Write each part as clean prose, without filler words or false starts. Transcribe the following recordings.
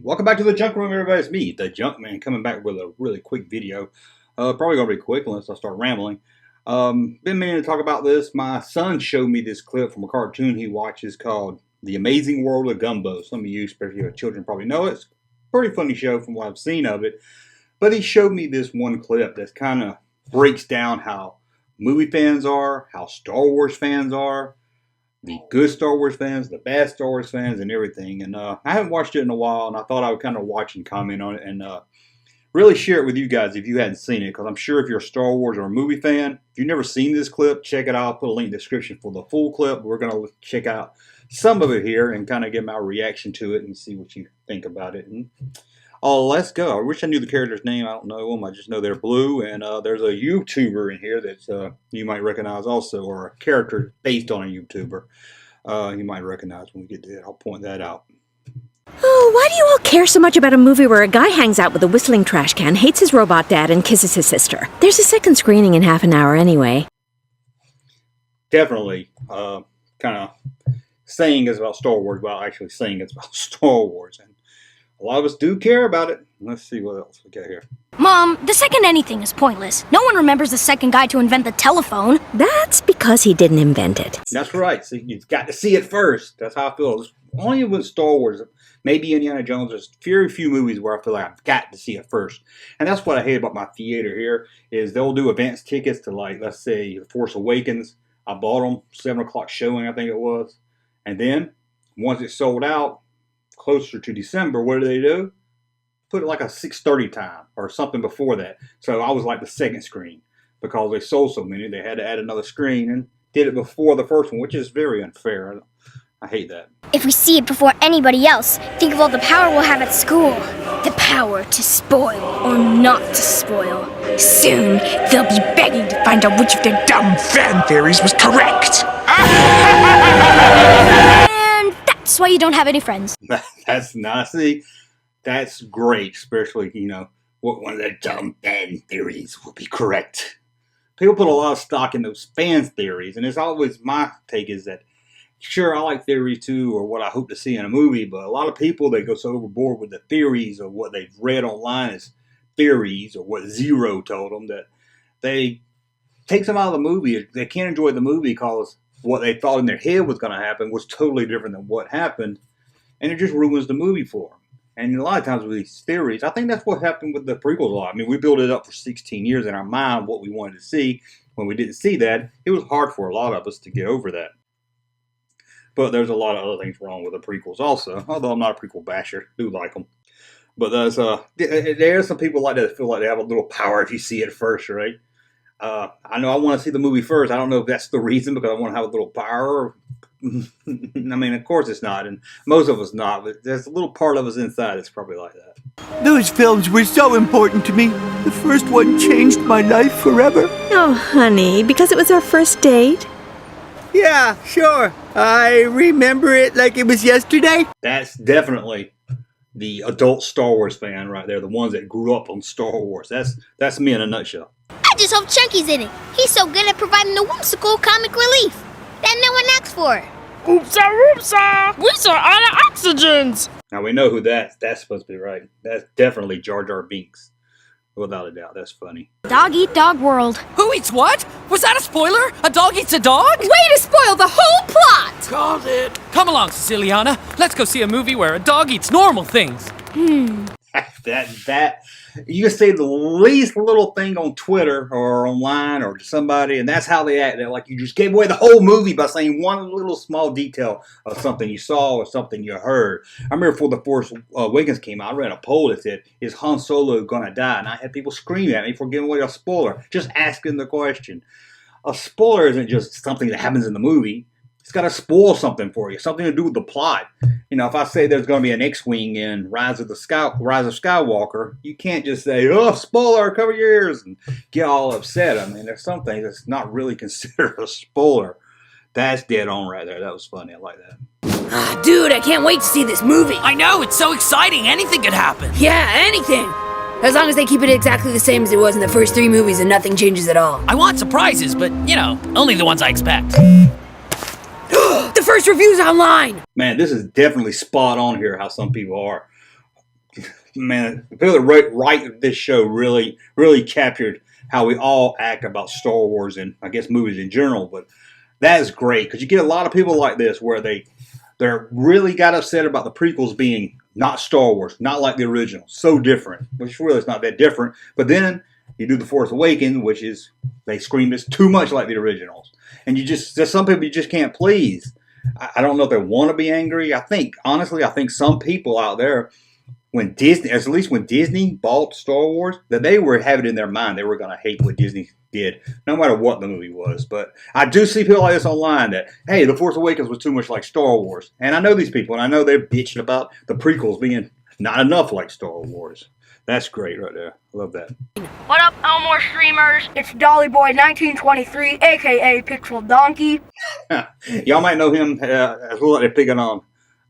Welcome back to the Junk Room, everybody. It's me, the Junkman, coming back with a really quick video. Probably going to be quick unless I start rambling. Been meaning to talk about this. My son showed me this clip from a cartoon he watches called The Amazing World of Gumball. Some of you, especially your children, probably know it. It's a pretty funny show from what I've seen of it. But he showed me this one clip that kind of breaks down how movie fans are, how Star Wars fans are, the good Star Wars fans, the bad Star Wars fans, and everything. And I haven't watched it in a while, and I thought I would kind of watch and comment on it and really share it with you guys if you hadn't seen it, because I'm sure if you're a Star Wars or a movie fan, if you've never seen this clip, check it out. I'll put a link in the description for the full clip. We're going to check out some of it here and kind of get my reaction to it and see what you think about it. And let's go. I wish I knew the character's name. I don't know them. I just know they're blue. And there's a YouTuber in here that you might recognize also, or a character based on a YouTuber you might recognize when we get to it. I'll point that out. Oh, why do you all care so much about a movie where a guy hangs out with a whistling trash can, hates his robot dad, and kisses his sister? There's a second screening in half an hour anyway. Definitely kind of saying it's about Star Wars while actually saying it's about Star Wars. And a lot of us do care about it. Let's see what else we got here. Mom, the second anything is pointless. No one remembers the second guy to invent the telephone. That's because he didn't invent it. That's right. See, you've got to see it first. That's how I feel. It's only with Star Wars, maybe Indiana Jones, there's very few movies where I feel like I've got to see it first. And that's what I hate about my theater here, is they'll do advance tickets to, like, let's say, Force Awakens. I bought them, 7 o'clock showing, I think it was. And then, once it's sold out, closer to December, what do? Put it like a 6:30 time or something before that. So I was like the second screen because they sold so many. They had to add another screen and did it before the first one, which is very unfair. I hate that. If we see it before anybody else, think of all the power we'll have at school. The power to spoil or not to spoil. Soon, they'll be begging to find out which of their dumb fan theories was correct. And that's why you don't have any friends. That's not, see, that's great, especially, you know, what one of their dumb fan theories will be correct. People put a lot of stock in those fan theories, and it's always my take is that, sure, I like theories too, or what I hope to see in a movie, but a lot of people, they go so overboard with the theories of what they've read online as theories, or what Zero told them, that they take them out of the movie. They can't enjoy the movie because what they thought in their head was going to happen was totally different than what happened, and it just ruins the movie for them. And a lot of times with these theories, I think that's what happened with the prequels a lot. I mean, we built it up for 16 years in our mind, what we wanted to see. When we didn't see that, it was hard for a lot of us to get over that. But there's a lot of other things wrong with the prequels also, although I'm not a prequel basher. I do like them. But there are some people like that feel like they have a little power if you see it first, right? I know I want to see the movie first. I don't know if that's the reason, because I want to have a little power. I mean, of course it's not, and most of us not, but there's a little part of us inside that's probably like that. Those films were so important to me. The first one changed my life forever. Oh, honey, because it was our first date? Yeah, sure. I remember it like it was yesterday. That's definitely the adult Star Wars fan right there, the ones that grew up on Star Wars. That's me in a nutshell. I just hope Chunky's in it. He's so good at providing the whimsical comic relief that no one asks for. Oopsa oopsa! We saw out of oxygens! Now we know who that's supposed to be, right? That's definitely Jar Jar Binks. Without a doubt, that's funny. Dog eat dog world. Who eats what? Was that a spoiler? A dog eats a dog? Way to spoil the whole plot! Called it. Come along, Siciliana. Let's go see a movie where a dog eats normal things. That you can say the least little thing on Twitter or online or to somebody, and that's how they act. They're like, you just gave away the whole movie by saying one little small detail of something you saw or something you heard. I remember before The Force Awakens came out, I read a poll that said, is Han Solo gonna die? And I had people scream at me for giving away a spoiler, just asking the question. A spoiler isn't just something that happens in the movie. It's got to spoil something for you, something to do with the plot. You know, if I say there's going to be an X-Wing in Rise of Skywalker, you can't just say, oh, spoiler, cover your ears, and get all upset. I mean, there's some things that's not really considered a spoiler. That's dead on right there. That was funny. I like that. Dude, I can't wait to see this movie. I know, it's so exciting. Anything could happen. Yeah, anything. As long as they keep it exactly the same as it was in the first 3 movies and nothing changes at all. I want surprises, but, you know, only the ones I expect. The first review's online! Man, this is definitely spot on here how some people are. man, the people that write this show really captured how we all act about Star Wars and I guess movies in general. But that is great because you get a lot of people like this where they're really got upset about the prequels being not Star Wars, not like the original, so different, which really is not that different. But then you do The Force Awakens, which is they scream it's too much like the originals, and there's some people you just can't please. I don't know if they want to be angry. Honestly, I think some people out there, when Disney bought Star Wars, that they were having it in their mind they were going to hate what Disney did, no matter what the movie was. But I do see people like this online that, hey, The Force Awakens was too much like Star Wars. And I know these people, and I know they're bitching about the prequels being not enough like Star Wars. That's great right there. I love that. What up, Elmore streamers? It's Dolly Boy 1923, aka Pixel Donkey. Y'all might know him as well. They're picking on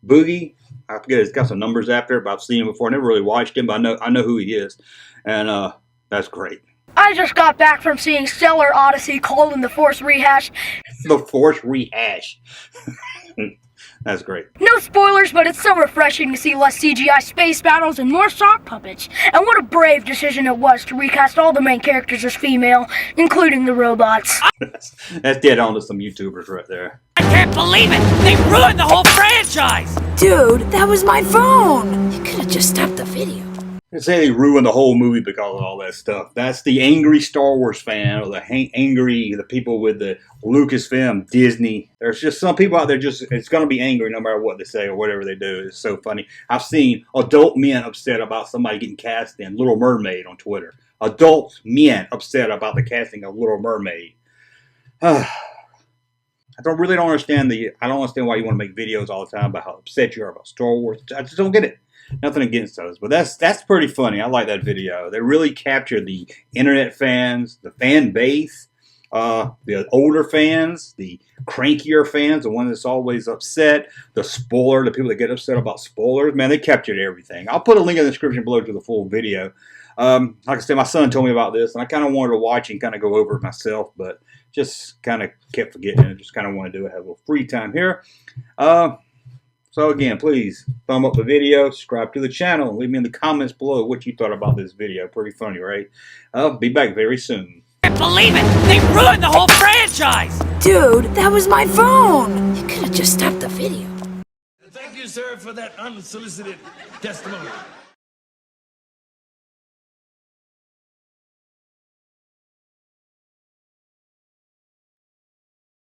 Boogie. I forget, it's got some numbers after, but I've seen him before. I never really watched him, but I know who he is. And that's great. I just got back from seeing Stellar Odyssey: The Force Rehash. The Force Rehash. That's great. No spoilers, but it's so refreshing to see less CGI space battles and more sock puppets. And what a brave decision it was to recast all the main characters as female, including the robots. That's dead on to some YouTubers right there. I can't believe it! They ruined the whole franchise! Dude, that was my phone! You could have just stopped the video. They say they ruined the whole movie because of all that stuff. That's the angry Star Wars fan, or the people with the Lucasfilm, Disney. There's just some people out there it's going to be angry no matter what they say or whatever they do. It's so funny. I've seen adult men upset about somebody getting cast in Little Mermaid on Twitter. Adult men upset about the casting of Little Mermaid. I don't understand why you want to make videos all the time about how upset you are about Star Wars. I just don't get it. Nothing against those, but that's pretty funny. I like that video. They really captured the internet fans, the fan base, the older fans, the crankier fans, the one that's always upset, the people that get upset about spoilers. Man, they captured everything. I'll put a link in the description below to the full video. Like I said, my son told me about this, and I kind of wanted to watch and kind of go over it myself, but just kind of kept forgetting it. Just kind of want to do it. Have a little free time here. So again, please thumb up the video, subscribe to the channel, and leave me in the comments below what you thought about this video. Pretty funny, right? I'll be back very soon. I can't believe it! They ruined the whole franchise! Dude, that was my phone! You could have just stopped the video. Thank you, sir, for that unsolicited testimony.